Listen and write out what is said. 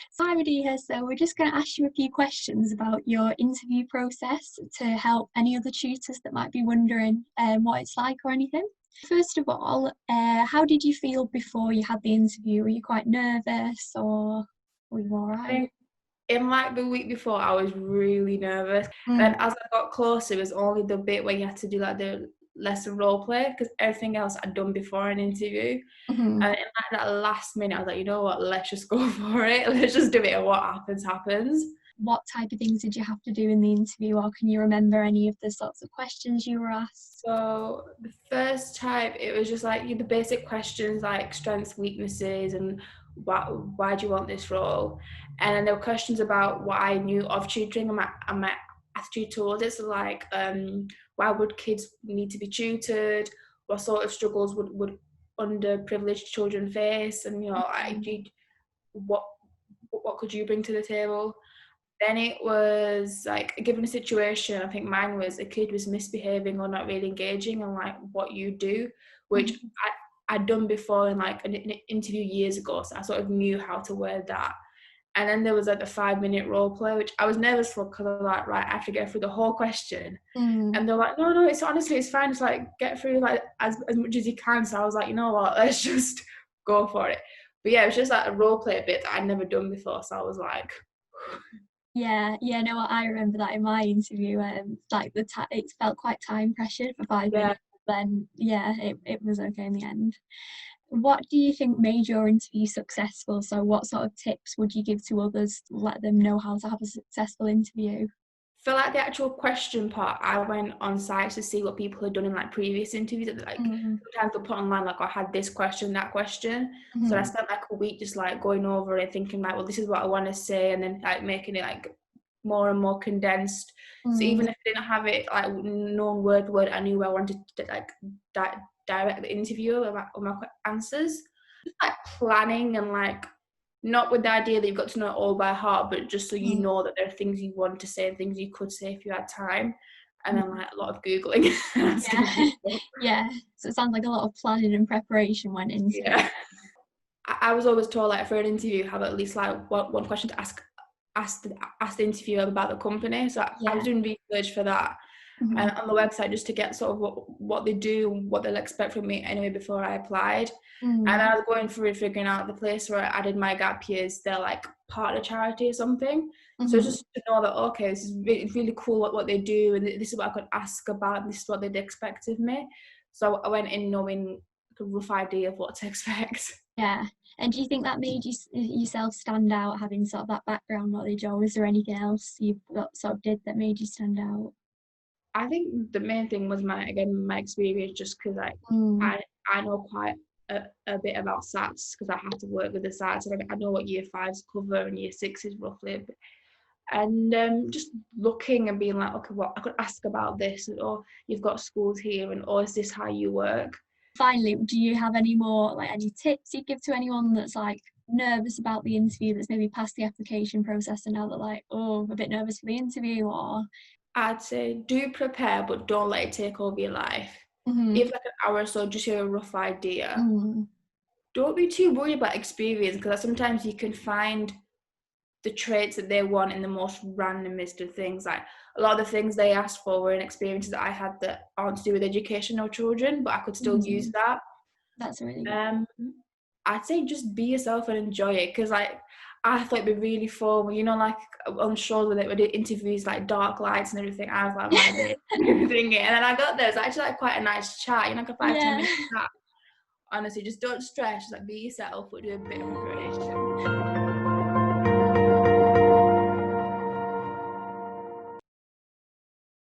So hi Madeehah, so we're just going to ask you a few questions about your interview process to help any other tutors that might be wondering what it's like or anything. First of all, how did you feel before you had the interview? Were you quite nervous or were you all I right? think in like the week before, I was really nervous. And as I got closer, it was only the bit where you had to do like the lesson role play, because everything else I'd done before an interview. Mm-hmm. And in like that last minute, I was like, you know what, let's just go for it. Let's just do it, and what happens, happens. What type of things did you have to do in the interview, or can you remember any of the sorts of questions you were asked? So the first type, it was just like the basic questions like strengths, weaknesses, and why do you want this role? And then there were questions about what I knew of tutoring and my attitude towards it. So like, why would kids need to be tutored? What sort of struggles would underprivileged children face? And what what could you bring to the table? Then it was like, given a situation, I think mine was a kid was misbehaving or not really engaging, and like what you do, which Mm-hmm. I'd done before in like an interview years ago, so I sort of knew how to word that. And then there was like the 5-minute role play, which I was nervous for, because I was like, right, I have to get through the whole question. Mm. And they're like, no, it's honestly, it's fine. It's like, get through like as much as you can. So I was like, you know what, let's just go for it. But yeah, it was just like a role play bit that I'd never done before. So I was like, Yeah, no, I remember that in my interview. Like it felt quite time pressured for 5 minutes. yeah. Then yeah, it was okay in the end. What do you think made your interview successful? So what sort of tips would you give to others to let them know how to have a successful interview? For like the actual question part, I went on sites to see what people had done in like previous interviews. Like Mm-hmm. sometimes they'll put online like, I had this question, that question. So I Mm-hmm. spent like a week just like going over it, thinking like, well, this is what I want to say, and then like making it like more and more condensed. So Mm. even if I didn't have it like known word for word, I knew where I wanted to like direct the interviewer with my answers. Just like planning, and like not with the idea that you've got to know it all by heart, but just so you Mm. know that there are things you want to say and things you could say if you had time. And then like a lot of Googling and asking Yeah, people. yeah. So it sounds like a lot of planning and preparation went into it. Yeah. I was always told like for an interview, have at least like one question to ask the interviewer about the company. So I Yeah. was doing research for that. Mm-hmm. And on the website, just to get sort of what they do, what they'll expect from me anyway before I applied. And Mm. I was going through figuring out the place where I did my gap years, they're like part of a charity or something. So Mm-hmm. just to know that, okay, this is really cool what they do, and this is what I could ask about, and this is what they'd expect of me. So I went in knowing a rough idea of what to expect. Yeah. And do you think that made yourself stand out, having sort of that background knowledge, or was there anything else you sort of did that made you stand out? I think the main thing was my experience, just because like Mm. I know quite a bit about SATs, because I had to work with the SATs, and I know what year fives cover and year sixes roughly. And just looking and being like, okay, well, I could ask about this, or you've got schools here, and or is this how you work? Finally, do you have any more, like, any tips you'd give to anyone that's like nervous about the interview, that's maybe past the application process and now they're like, oh, I'm a bit nervous for the interview? Or I'd say do prepare, but don't let it take over your life. mm-hmm. If like an hour or so, just hear a rough idea. Mm. Don't be too worried about experience, because sometimes you can find the traits that they want in the most randomest of things. Like a lot of the things they asked for were in experiences that I had that aren't to do with education or children, but I could still use Mm. that. That's really good. I'd say just be yourself and enjoy it, because like I thought it'd be really fun, like on shows where they did interviews like dark lights and everything. I was like, my day, everything, and then I got there. It's actually like quite a nice chat, like a 5-10 Yeah. minute chat. Honestly, just don't stress. Just like be yourself, but do a bit of preparation.